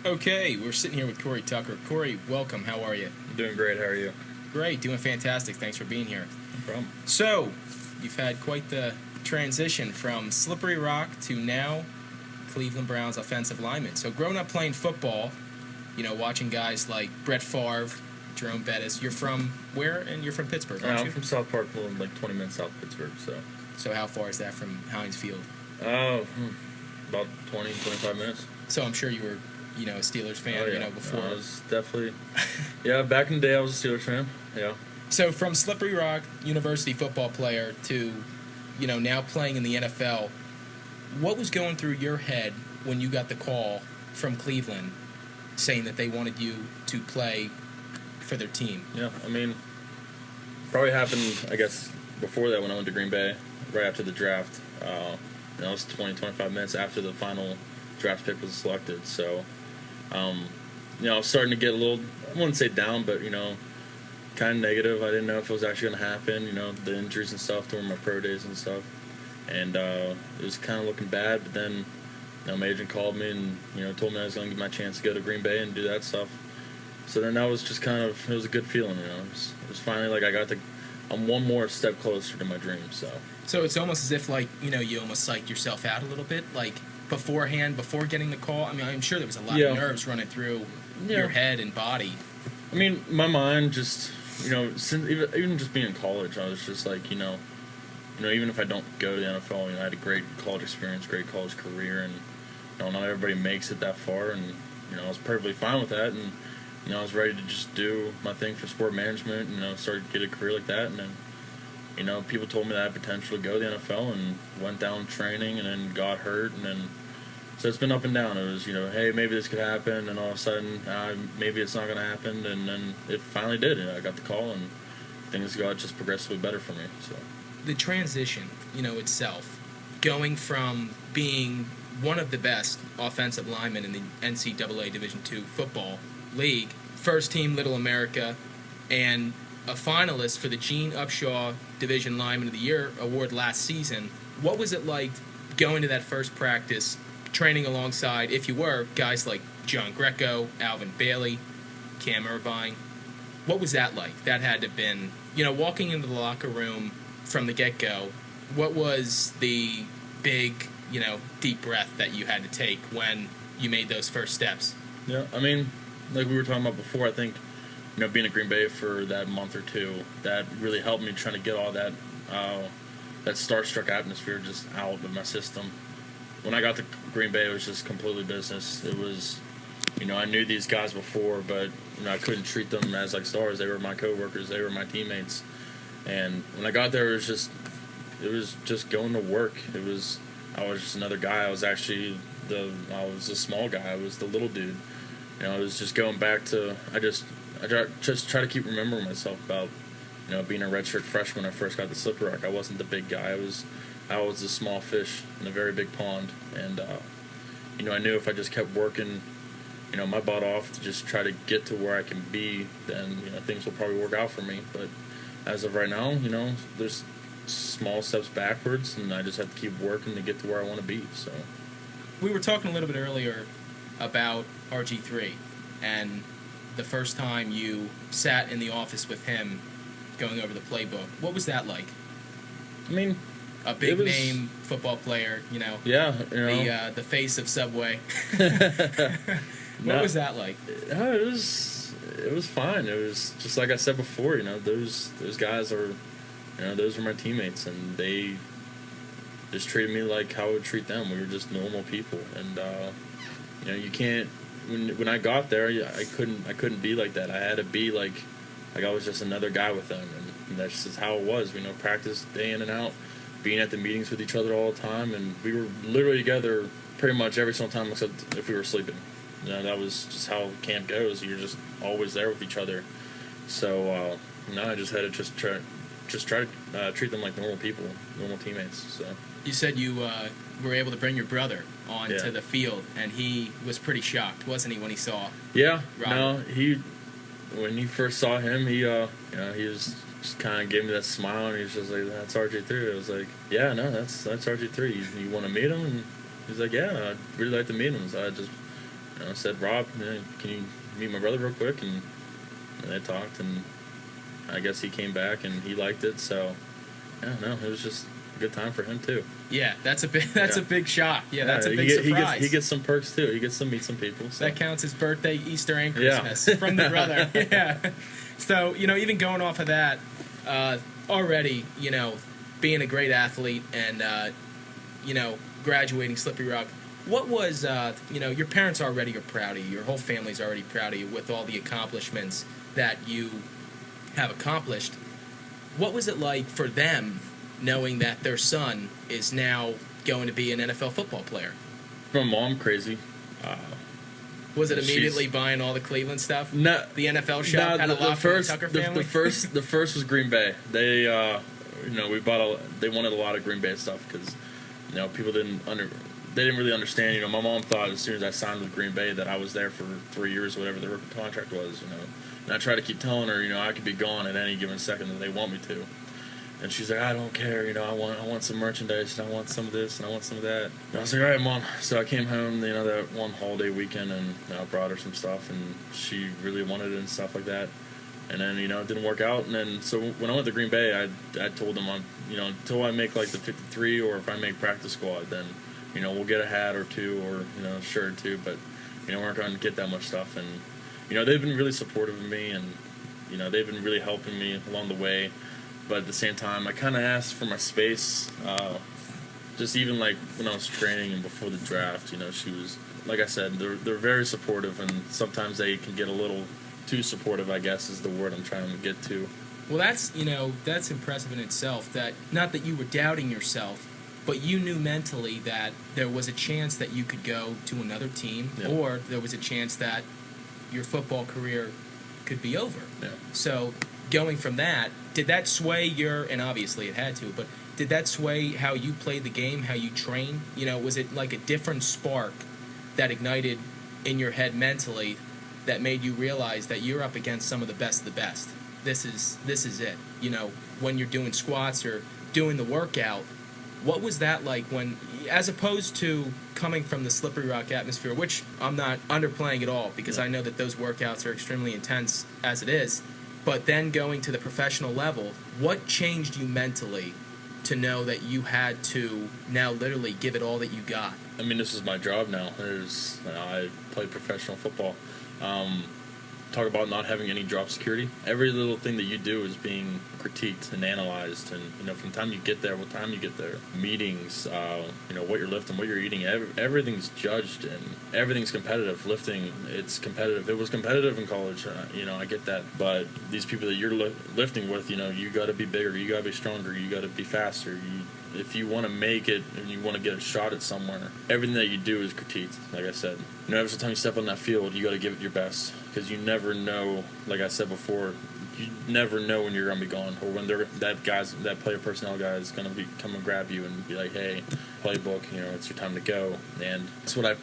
Okay, we're sitting here with Cory Tucker. Cory, welcome. How are you? I'm doing great. How are you? Great, doing fantastic. Thanks for being here. No problem. So, you've had quite the transition from Slippery Rock to now Cleveland Browns offensive lineman. So, growing up playing football, watching guys like Brett Favre, Jerome Bettis. You're from where? And you're from Pittsburgh, aren't I'm you? from South Park, like 20 minutes south of Pittsburgh. So, how far is that from Heinz Field? Uh, about 20, 25 minutes. So, I'm sure you were, a Steelers fan, Oh, yeah. before. I was definitely. Yeah, back in the day, I was a Steelers fan. Yeah. So from Slippery Rock, university football player to, now playing in the NFL, what was going through your head when you got the call from Cleveland saying that they wanted you to play for their team? Yeah, I mean, probably happened, I guess, before that when I went to Green Bay, right after the draft. It was 20, 25 minutes after the final draft pick was selected. So, I was starting to get a little, I wouldn't say down, but, kind of negative. I didn't know if it was actually going to happen, the injuries and stuff during my pro days and stuff. And it was kind of looking bad, but then my agent called me and, told me I was going to get my chance to go to Green Bay and do that stuff. So then that was just it was a good feeling, It was finally like I'm one more step closer to my dream, so. So it's almost as if, you almost psyched yourself out a little bit, beforehand, before getting the call. I mean, I'm sure there was a lot of nerves running through your head and body. I mean, my mind just, since even just being in college, I was just like, even if I don't go to the NFL, I had a great college experience, great college career, and, not everybody makes it that far, and, I was perfectly fine with that, and, I was ready to just do my thing for sport management, start to get a career like that, and then, people told me that I had potential to go to the NFL, and went down training, and then got hurt, and then, so it's been up and down. It was, hey, maybe this could happen, and all of a sudden, maybe it's not going to happen, and then it finally did, and I got the call, and things got just progressively better for me. So the transition, itself, going from being one of the best offensive linemen in the NCAA Division II football league, first team Little America, and a finalist for the Gene Upshaw Division Lineman of the Year award last season. What was it like going to that first practice, training alongside, if you were, guys like John Greco, Alvin Bailey, Cam Irvine? What was that like? That had to have been, walking into the locker room from the get-go, what was the big, deep breath that you had to take when you made those first steps? Yeah, I mean, like we were talking about before, I think, being at Green Bay for that month or two, that really helped me trying to get all that that starstruck atmosphere just out of my system. When I got to Green Bay, it was just completely business. It was, I knew these guys before, but, I couldn't treat them as like stars. They were my coworkers. They were my teammates. And when I got there, it was just going to work. I was just another guy. I was a small guy. I was the little dude. I was just going back to, I just try to keep remembering myself about, being a redshirt freshman when I first got to Slippery Rock. I wasn't the big guy. I was a small fish in a very big pond, and I knew if I just kept working, my butt off to just try to get to where I can be, then things will probably work out for me. But as of right now, there's small steps backwards, and I just have to keep working to get to where I want to be. So we were talking a little bit earlier about RG3, and the first time you sat in the office with him, going over the playbook. What was that like? I mean, a big name football player, Yeah, the face of Subway. What was that like? It was fine. It was just like I said before. Those guys are, those were my teammates, and they just treated me like how I would treat them. We were just normal people, and you can't. When I got there, I couldn't be like that. I had to be like I was just another guy with them, and that's just how it was. Practice day in and out, being at the meetings with each other all the time, and we were literally together pretty much every single time except if we were sleeping. That was just how camp goes. You're just always there with each other. So I just had to try to treat them like normal people, normal teammates. So you said you were able to bring your brother onto the field, and he was pretty shocked, wasn't he, when he saw? Yeah. Robert? No, when he first saw him, he was just kind of gave me that smile, and he was just like, "That's RG3." I was like, "Yeah, no, that's RG3. You want to meet him?" And he's like, "Yeah, I'd really like to meet him." So I just I said, Rob, can you meet my brother real quick? And they talked, and I guess he came back and he liked it. So, yeah, no, it was just a good time for him too. Yeah, that's a big shock. Yeah, that's a big surprise. He gets some perks too. He gets to meet some people. So. That counts as birthday, Easter, and Christmas from the brother. Yeah. So, even going off of that, already, being a great athlete and, graduating Slippery Rock, what was, your parents already are proud of you. Your whole family's already proud of you with all the accomplishments that you have accomplished. What was it like for them knowing that their son is now going to be an NFL football player? My mom, crazy. Was it immediately buying all the Cleveland stuff? No, the NFL shop had a lot for the Tucker family. The first was Green Bay. They, they wanted a lot of Green Bay stuff because, people didn't really understand. My mom thought as soon as I signed with Green Bay that I was there for 3 years, whatever the rookie contract was. And I tried to keep telling her, I could be gone at any given second that they want me to. And she's like, I don't care, I want some merchandise, and I want some of this, and I want some of that. And I was like, all right, Mom. So I came home, that one holiday weekend, and I brought her some stuff, and she really wanted it and stuff like that. And then, it didn't work out. And then, so when I went to Green Bay, I told them, until I make, like, the 53, or if I make practice squad, then, we'll get a hat or two, or, a shirt or two, but, we're not going to get that much stuff. And, they've been really supportive of me, and, they've been really helping me along the way. But at the same time, I kind of asked for my space. Just even like when I was training and before the draft, she was, like I said, they're very supportive, and sometimes they can get a little too supportive, I guess is the word I'm trying to get to. Well, that's impressive in itself. That not that you were doubting yourself, but you knew mentally that there was a chance that you could go to another team, or there was a chance that your football career could be over. Yeah. So going from that, did that sway and obviously it had to, but did that sway how you played the game, how you trained? Was it like a different spark that ignited in your head mentally that made you realize that you're up against some of the best of the best? This is it. When you're doing squats or doing the workout, what was that like when, as opposed to coming from the Slippery Rock atmosphere, which I'm not underplaying at all because I know that those workouts are extremely intense as it is, but then going to the professional level, what changed you mentally to know that you had to now literally give it all that you got? I mean, this is my job now. I play professional football. Talk about not having any job security. Every little thing that you do is being critiqued and analyzed, and from the time you get there, what time you get there, meetings, what you're lifting, what you're eating, everything's judged, and everything's competitive. Lifting, it's competitive. It was competitive in college, I get that, but these people that you're lifting with, you got to be bigger, you got to be stronger, you got to be faster. If you want to make it and you want to get a shot at somewhere, everything that you do is critiqued, like I said. Every time you step on that field, you got to give it your best, because you never know, like I said before, you never know when you're going to be gone, or when that player personnel guy is going to come and grab you and be like, hey, playbook, it's your time to go. And that's what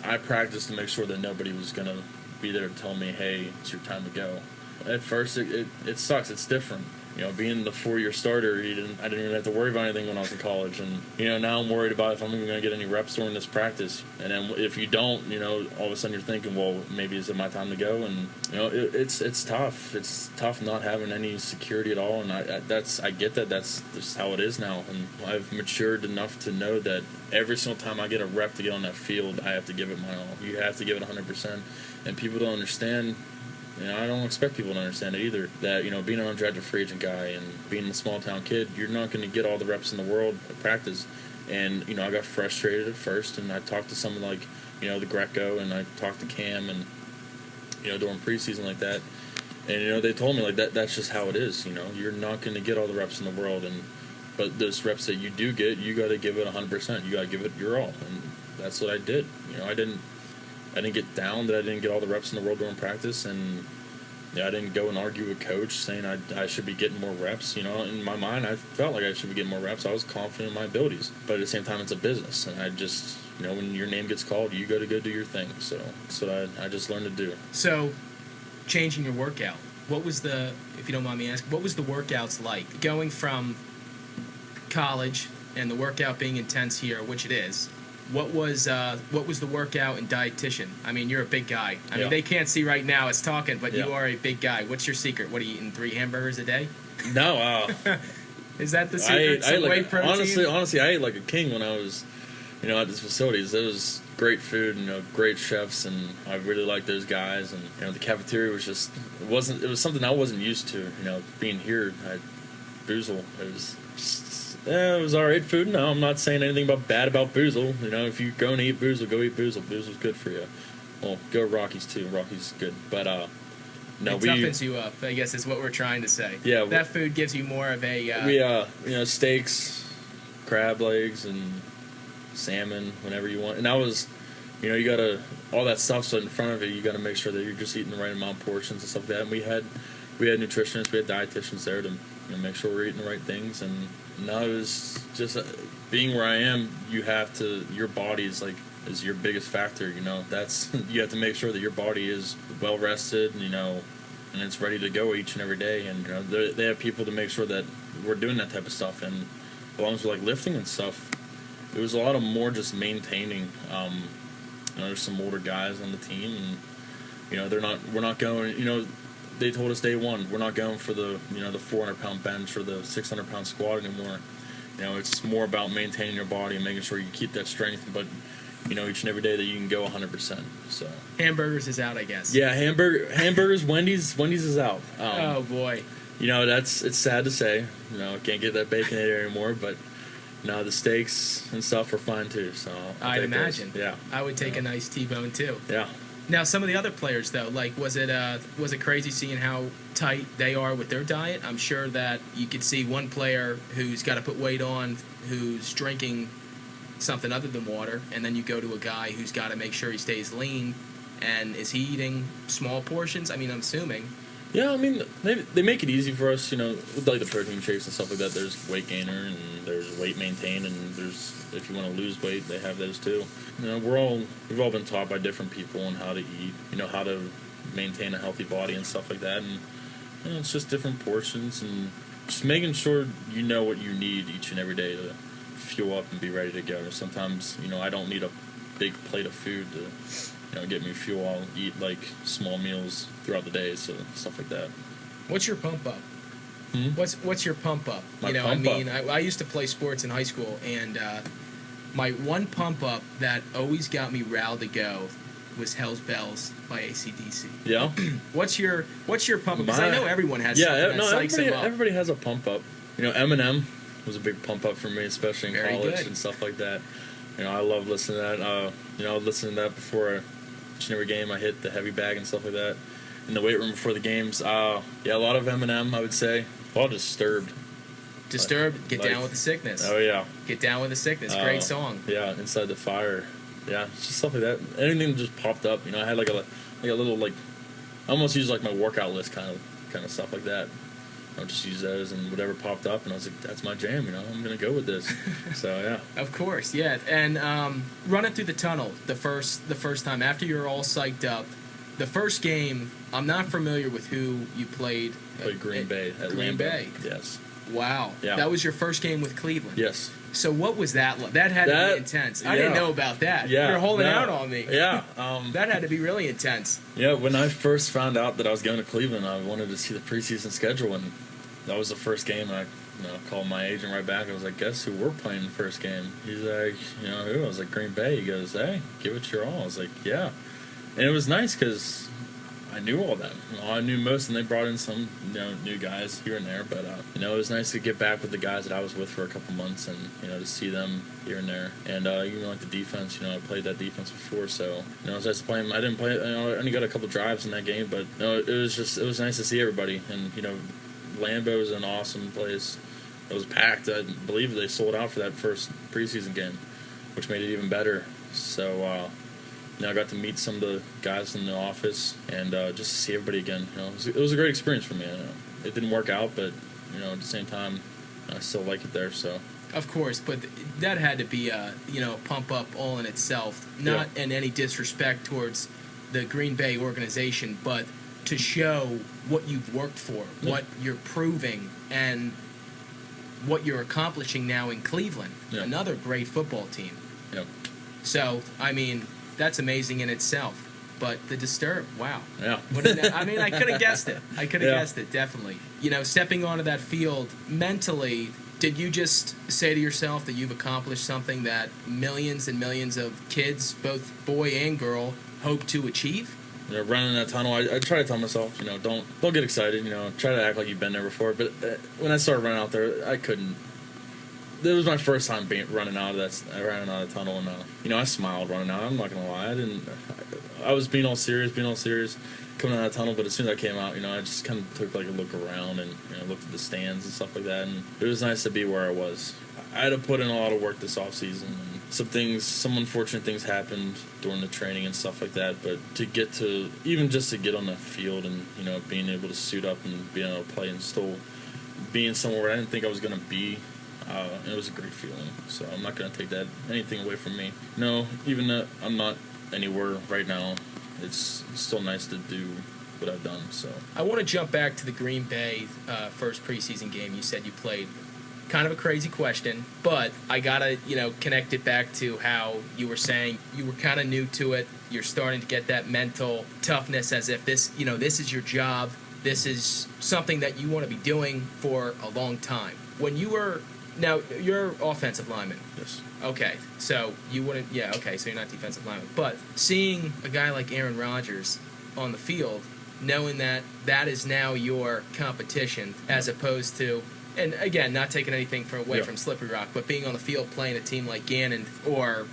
I practiced to make sure that nobody was going to be there to tell me, hey, it's your time to go. At first, it sucks. It's different. Being the 4-year starter, I didn't really have to worry about anything when I was in college. And, now I'm worried about if I'm even going to get any reps during this practice. And then if you don't, all of a sudden you're thinking, well, maybe is it my time to go? And, it's tough. It's tough not having any security at all. And I get that. That's just how it is now. And I've matured enough to know that every single time I get a rep to get on that field, I have to give it my all. You have to give it 100%. And people don't understand. I don't expect people to understand it either, that, being an undrafted free agent guy and being a small-town kid, you're not going to get all the reps in the world at practice. And, I got frustrated at first, and I talked to someone like, the Greco, and I talked to Cam, and, during preseason like that. And, they told me, like, that's just how it is, You're not going to get all the reps in the world, but those reps that you do get, you got to give it 100%. You got to give it your all. And that's what I did. I didn't get down that I didn't get all the reps in the world during practice, and I didn't go and argue with coach saying I should be getting more reps. In my mind, I felt like I should be getting more reps. I was confident in my abilities, but at the same time, it's a business, and I just, when your name gets called, you got to go do your thing. So that's what I just learned to do. So, changing your workout, if you don't mind me asking, what was the workouts like? Going from college and the workout being intense here, which it is, what was the workout and dietitian? I mean, you're a big guy. I Yeah. mean, they can't see right now us talking, but Yeah. you are a big guy. What's your secret? What are you eating? 3 hamburgers a day? No, Is that the I secret? ate Some whey like protein? honestly, I ate like a king when I was, at these facilities. It was great food, great chefs, and I really liked those guys. And the cafeteria was just it was something I wasn't used to. Being here at Boozle, it was just, it was all right food. No, I'm not saying anything bad about Boozle. If you go and eat Boozle, go eat Boozle. Boozle's good for you. Well, go Rockies too. Rockies good, but no, It toughens you up, I guess is what we're trying to say. Yeah, that food gives you more of a. Steaks, crab legs, and salmon whenever you want. And that was, you gotta all that stuff's in front of you. You gotta make sure that you're just eating the right amount of portions and stuff like that. And we had nutritionists, we had dietitians there to make sure we're eating the right things. And now it was just being where I am. You have to. Your body is your biggest factor. That's you have to make sure that your body is well rested. And it's ready to go each and every day. And they have people to make sure that we're doing that type of stuff. And as long as we're lifting and stuff, it was a lot of more just maintaining. There's some older guys on the team, and we're not going. They told us day one, we're not going for the the 400-pound bench or the 600-pound squat anymore. It's more about maintaining your body and making sure you keep that strength, but each and every day that you can go 100%. So hamburgers is out, I guess. Yeah, hamburgers. Wendy's is out. Oh boy. It's sad to say. Can't get that Baconator anymore, but the steaks and stuff are fine too. So I'd imagine. Yeah, I would take a nice T-bone too. Yeah. Now, some of the other players though, was it crazy seeing how tight they are with their diet? I'm sure that you could see one player who's got to put weight on, who's drinking something other than water, and then you go to a guy who's got to make sure he stays lean. And is he eating small portions? I mean, I'm assuming. Yeah, I mean, they make it easy for us, with the protein shakes and stuff like that. There's weight gainer and there's weight maintain, and there's, if you want to lose weight, they have those too. We've all been taught by different people on how to eat, how to maintain a healthy body and stuff like that. And it's just different portions and just making sure you know what you need each and every day to fuel up and be ready to go. Sometimes, I don't need a big plate of food to get me fuel. I'll eat small meals throughout the day, so stuff like that. What's your pump up? What's your pump up? My pump up. I used to play sports in high school, and my one pump up that always got me riled to go was Hell's Bells by AC/DC. Yeah. What's your pump up? Because I know everyone has something that psychs them up. Everybody has a pump up. Eminem was a big pump up for me, especially in Very college good. and stuff like that. I love listening to that. I would listen to that before each and every game. I hit the heavy bag and stuff like that in the weight room before the games. A lot of Eminem, I would say. A lot of Disturbed. Get down with the sickness. Oh yeah. Get down with the sickness. Great song. Yeah, Inside the Fire. Yeah, it's just stuff like that. Anything that just popped up. I had a little I almost used my workout list kind of stuff like that. I would just use those and whatever popped up, and I was like, that's my jam. I'm gonna go with this. So yeah. Of course, yeah. And running through the tunnel the first time after you're all psyched up. The first game, I'm not familiar with who you played. Played Green Bay at Green Lambeau. Bay. Yes. Wow. Yeah. That was your first game with Cleveland. Yes. So what was that like? That had to be intense. I didn't know about that. Yeah. You're holding out on me. Yeah. That had to be really intense. Yeah. When I first found out that I was going to Cleveland, I wanted to see the preseason schedule, and that was the first game. I called my agent right back. I was like, guess who we're playing the first game? He's like, who? I was like, Green Bay. He goes, hey, give it your all. I was like, yeah. And it was nice because I knew all that. I knew most, and they brought in some new guys here and there. But it was nice to get back with the guys that I was with for a couple months, and to see them here and there. And the defense, I played that defense before, so as I was playing, I didn't play. I only got a couple drives in that game, but it was nice to see everybody. And Lambeau is an awesome place. It was packed. I believe they sold out for that first preseason game, which made it even better. So. I got to meet some of the guys in the office and just to see everybody again. It was a great experience for me. It didn't work out, but at the same time, I still like it there. So. Of course, but that had to be a pump up all in itself. Not in any disrespect towards the Green Bay organization, but to show what you've worked for, what you're proving, and what you're accomplishing now in Cleveland. Another great football team. Yep. So, I mean, that's amazing in itself. But the disturb, wow. Yeah. I mean, I could have guessed it. I could have guessed it, definitely. You know, stepping onto that field mentally, did you just say to yourself that you've accomplished something that millions and millions of kids, both boy and girl, hope to achieve? You know, running that tunnel, I try to tell myself, you know, don't get excited. You know, try to act like you've been there before. But when I started running out there, I couldn't. It was my first time running out of the tunnel, and you know, I smiled running out. I'm not gonna lie, I was being all serious, coming out of that tunnel. But as soon as I came out, you know, I just kind of took like a look around and, you know, looked at the stands and stuff like that, and it was nice to be where I was. I had to put in a lot of work this off season, and some unfortunate things happened during the training and stuff like that. But to get on the field and, you know, being able to suit up and being able to play and still being somewhere where I didn't think I was gonna be. It was a great feeling, so I'm not going to take anything away from me. No, even though I'm not anywhere right now, it's still nice to do what I've done. So I want to jump back to the Green Bay first preseason game you said you played. Kind of a crazy question, but I got to, you know, connect it back to how you were saying you were kind of new to it. You're starting to get that mental toughness as if this is your job. This is something that you want to be doing for a long time. When you were... Now, you're offensive lineman. Yes. Okay, so you wouldn't... Yeah, okay, so you're not defensive lineman. But seeing a guy like Aaron Rodgers on the field, knowing that that is now your competition as opposed to... And again, not taking anything away from Slippery Rock, but being on the field playing a team like Gannon or,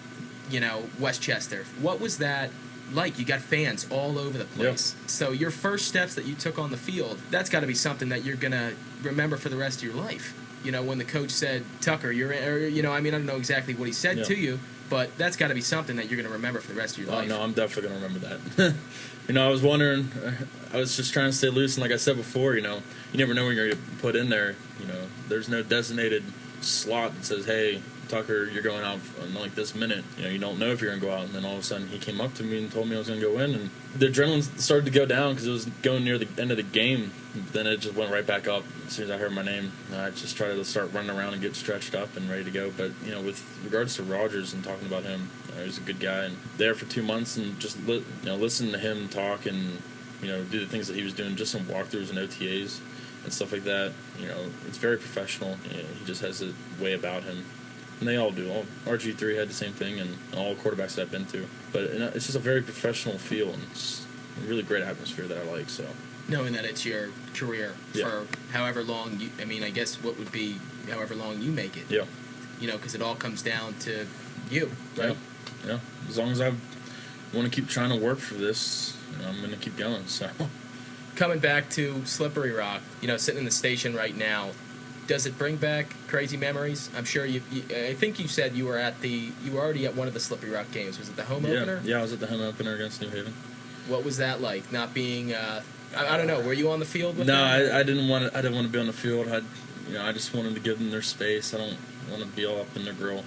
you know, Westchester. What was that like? You got fans all over the place. Yep. So your first steps that you took on the field, that's got to be something that you're going to remember for the rest of your life. You know, when the coach said, Tucker, you're in, or, you know, I mean, I don't know exactly what he said to you, but that's got to be something that you're going to remember for the rest of your life. No, I'm definitely going to remember that. You know, I was wondering, I was just trying to stay loose, and like I said before, you know, you never know when you're going to put in there. You know, there's no designated slot that says, hey, Tucker, you're going out in like this minute. You know, you don't know if you're going to go out. And then all of a sudden he came up to me and told me I was going to go in. And the adrenaline started to go down because it was going near the end of the game. Then it just went right back up as soon as I heard my name. I just tried to start running around and get stretched up and ready to go. But, you know, with regards to Rodgers and talking about him, he was a good guy. And there for 2 months and just listen to him talk and, you know, do the things that he was doing, just some walkthroughs and OTAs and stuff like that. You know, it's very professional. You know, he just has a way about him. And they all do. RG3 had the same thing, and all quarterbacks that I've been to. But it's just a very professional feel, and it's a really great atmosphere that I like. So knowing that it's your career for however long I guess what would be however long you make it. Yeah. You know, because it all comes down to you, right? Yeah. As long as I want to keep trying to work for this, you know, I'm going to keep going. So coming back to Slippery Rock, you know, sitting in the station right now. Does it bring back crazy memories? I'm sure I think you said you were already at one of the Slippery Rock games. Was it the home opener? Yeah, I was at the home opener against New Haven. What was that like? Not being, I don't know. Were you on the field with them? No, I didn't want to be on the field. I just wanted to give them their space. I don't want to be all up in their grill.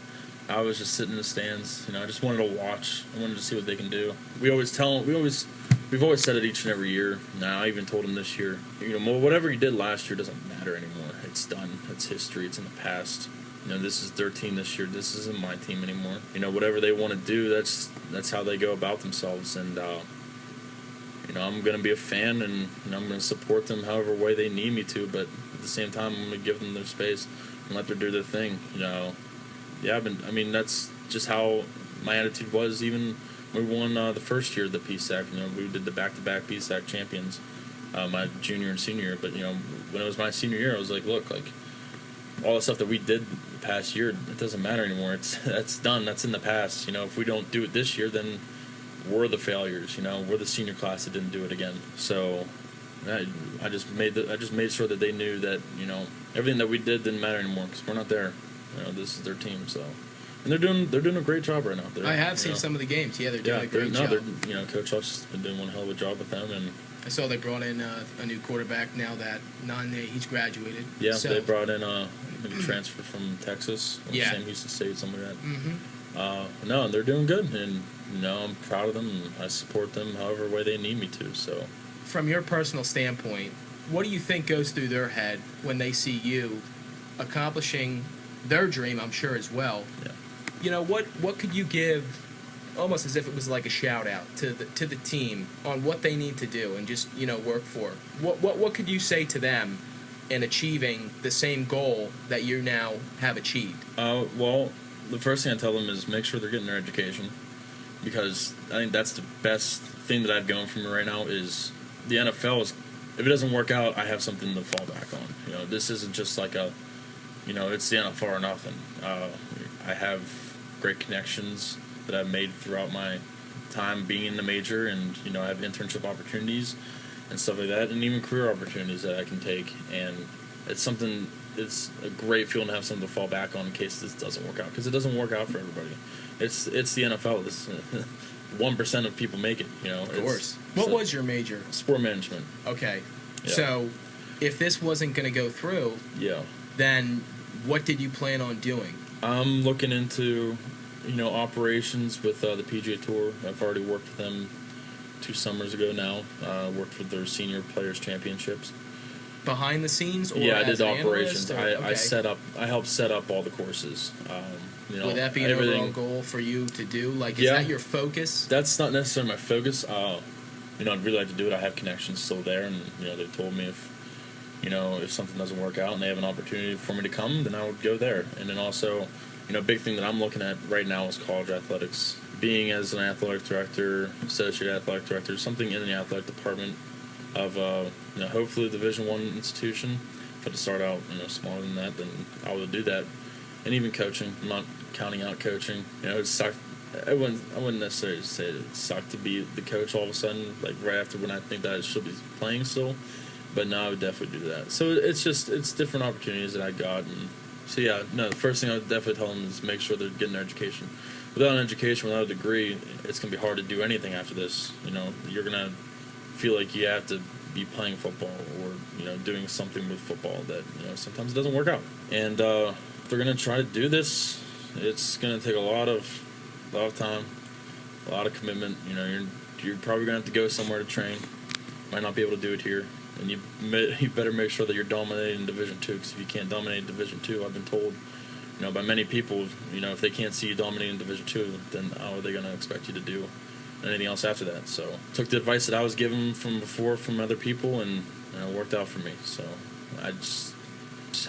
I was just sitting in the stands. You know, I just wanted to watch. I wanted to see what they can do. We've always said it each and every year. Now I even told them this year. You know, whatever you did last year doesn't matter anymore. It's done. It's history. It's in the past. You know, this is their team this year. This isn't my team anymore. You know, whatever they want to do, that's how they go about themselves. And you know, I'm going to be a fan, and you know, I'm going to support them however way they need me to. But at the same time, I'm going to give them their space and let them do their thing. You know, that's just how my attitude was. Even when we won the first year of the PSAC. You know, we did the back-to-back PSAC champions. My junior and senior year, but you know, when it was my senior year, I was like, look, like all the stuff that we did the past year, it doesn't matter anymore. That's done. That's in the past. You know, if we don't do it this year, then we're the failures. You know, we're the senior class that didn't do it again. So I just made sure that they knew that, you know, everything that we did didn't matter anymore because we're not there. You know, this is their team. So. And they're doing a great job right now. I have seen some of the games. Yeah, they're doing a great job. You know, Coach Huff's been doing one hell of a job with them, and I saw they brought in a new quarterback now that he's graduated. Yeah, so they brought in a transfer from Texas, or Sam Houston State, something like that. Mm-hmm. No, they're doing good, and you know, I'm proud of them, and I support them however way they need me to. So, from your personal standpoint, what do you think goes through their head when they see you accomplishing their dream? I'm sure as well. Yeah. You know, what could you give almost as if it was like a shout out to the team on what they need to do and just work for. What could you say to them in achieving the same goal that you now have achieved? Well, the first thing I tell them is make sure they're getting their education, because I think that's the best thing that I have going for me right now is the NFL is, if it doesn't work out, I have something to fall back on. This isn't just like it's the NFL or nothing. I have great connections that I've made throughout my time being in the major, and I have internship opportunities and stuff like that, and even career opportunities that I can take. And it's a great feeling to have something to fall back on in case this doesn't work out, because it doesn't work out for everybody. It's the NFL. This 1% of people make it. Of course. What was your major? Sport management. Okay. Yeah. So, if this wasn't going to go through, then what did you plan on doing? I'm looking into, operations with the PGA Tour. I've already worked with them 2 summers ago now. Worked with their senior players championships. Behind the scenes, or I as did an operations. analyst, or- I helped set up all the courses. Would that be an overall goal for you to do? Like, is that your focus? That's not necessarily my focus. I'd really like to do it. I have connections still there, and they told me if something doesn't work out and they have an opportunity for me to come, then I would go there. And then also, a big thing that I'm looking at right now is college athletics. Being as an athletic director, associate athletic director, something in the athletic department of hopefully a Division I institution. If I had to start out smaller than that, then I would do that. And even coaching, I'm not counting out coaching. It sucked. I wouldn't necessarily say it sucked to be the coach all of a sudden, like right after when I think that I should be playing still. But no, I would definitely do that. So it's different opportunities that I got. And so the first thing I would definitely tell them is make sure they're getting their education. Without an education, without a degree, it's going to be hard to do anything after this. You're going to feel like you have to be playing football or, doing something with football that, sometimes it doesn't work out. And if they're going to try to do this, it's going to take a lot of time, a lot of commitment. You're probably going to have to go somewhere to train. Might not be able to do it here. And you better make sure that you're dominating Division II, because if you can't dominate Division II, I've been told, by many people, if they can't see you dominating Division II, then how are they going to expect you to do anything else after that? So took the advice that I was given from before from other people, and it worked out for me. So I just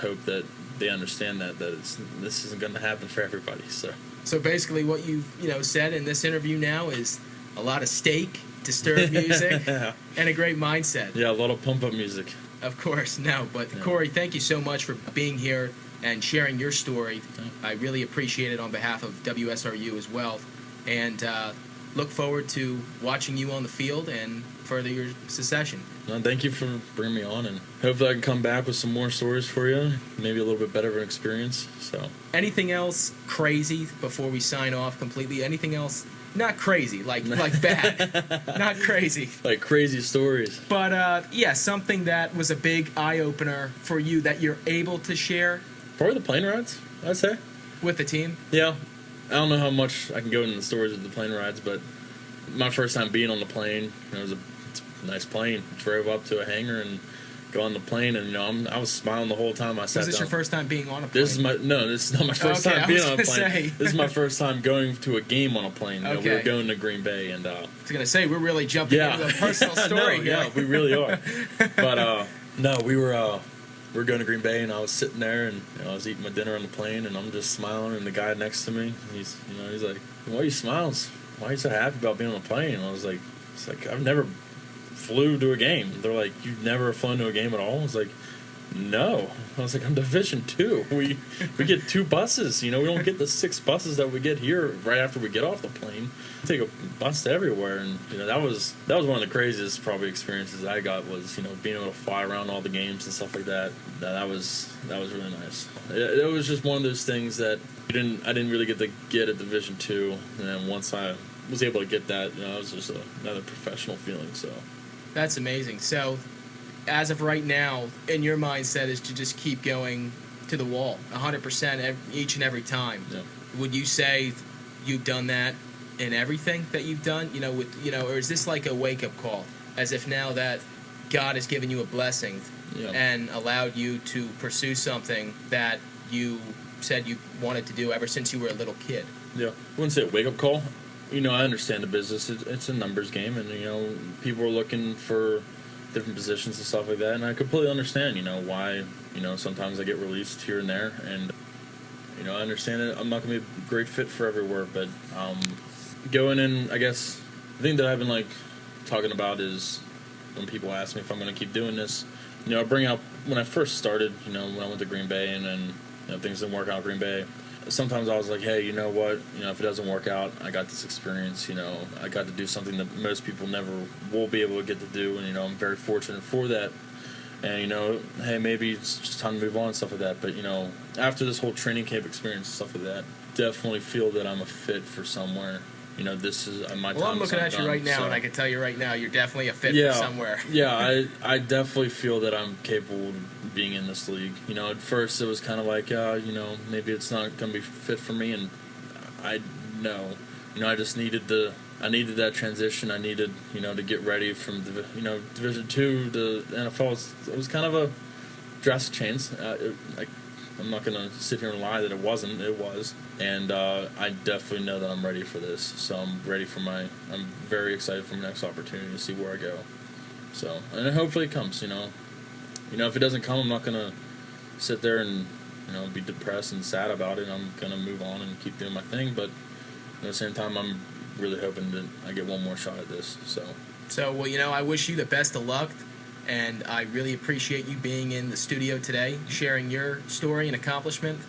hope that they understand that this isn't going to happen for everybody. So basically, what you've said in this interview now is a lot of steak, disturbed music, and a great mindset. Yeah, a lot of pump up music. Of course, no. But Cory, thank you so much for being here and sharing your story. I really appreciate it on behalf of WSRU as well, and look forward to watching you on the field and further your succession. No, thank you for bringing me on, and hopefully I can come back with some more stories for you, maybe a little bit better of an experience. So, anything else crazy before we sign off completely? Anything else? Not crazy, like bad, not crazy. Like crazy stories. But something that was a big eye opener for you that you're able to share. Probably the plane rides, I'd say. With the team? Yeah. I don't know how much I can go into the stories of the plane rides, but my first time being on the plane, it was a nice plane. Drove up to a hangar and got on the plane, and I was smiling the whole time I sat down. Was this your first time being on a plane? This is not my first time being on a plane. This is my first time going to a game on a plane. We were going to Green Bay, and I was gonna say we're really jumping into a personal story. Yeah, we really are. But no, we were going to Green Bay, and I was sitting there, and I was eating my dinner on the plane, and I'm just smiling, and the guy next to me, he's like, "Why are you smiling? Why are you so happy about being on a plane?" And I was like, "It's like I've never flew to a game." They're like, "You've never flown to a game at all?" I was like, "No." I was like, "I'm Division II. We get 2 buses. We don't get the 6 buses that we get here right after we get off the plane. We take a bus to everywhere." And that was one of the craziest probably experiences I got, was being able to fly around all the games and stuff like that. That was really nice. It was just one of those things that I didn't really get to get at Division II, and then once I was able to get that, it was just another professional feeling. So that's amazing. So, as of right now, in your mindset is to just keep going to the wall, 100% each and every time. Yeah. Would you say you've done that in everything that you've done? Or is this like a wake-up call, as if now that God has given you a blessing and allowed you to pursue something that you said you wanted to do ever since you were a little kid? Yeah, I wouldn't say a wake-up call. I understand the business. It's a numbers game, and people are looking for different positions and stuff like that. And I completely understand, why sometimes I get released here and there, and I understand that I'm not going to be a great fit for everywhere. But going in, I guess the thing that I've been talking about is when people ask me if I'm going to keep doing this. I bring up when I first started. When I went to Green Bay, and then things didn't work out at Green Bay. Sometimes I was like, hey, you know what? If it doesn't work out, I got this experience. I got to do something that most people never will be able to get to do, and I'm very fortunate for that. And hey, maybe it's just time to move on and stuff like that. But after this whole training camp experience and stuff like that, definitely feel that I'm a fit for somewhere. This is my time. Well, I'm looking at you right now, and I can tell you right now, you're definitely a fit for somewhere. Yeah, I definitely feel that I'm capable of being in this league. At first it was kind of like, maybe it's not going to be fit for me, and I know. I just needed I needed that transition. I needed, to get ready from Division II to the NFL. It was kind of a drastic change. I'm not going to sit here and lie that it wasn't. It was. And I definitely know that I'm ready for this. So I'm very excited for my next opportunity to see where I go. So, and hopefully it comes, if it doesn't come, I'm not going to sit there and, be depressed and sad about it. I'm going to move on and keep doing my thing. But at the same time, I'm really hoping that I get one more shot at this. So, well, I wish you the best of luck. And I really appreciate you being in the studio today, sharing your story and accomplishment.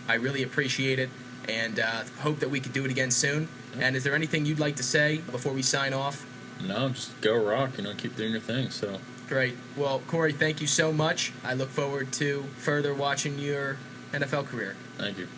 I really appreciate it, and hope that we could do it again soon. Yeah. And is there anything you'd like to say before we sign off? No, just go rock, keep doing your thing. So great. Well, Cory, thank you so much. I look forward to further watching your NFL career. Thank you.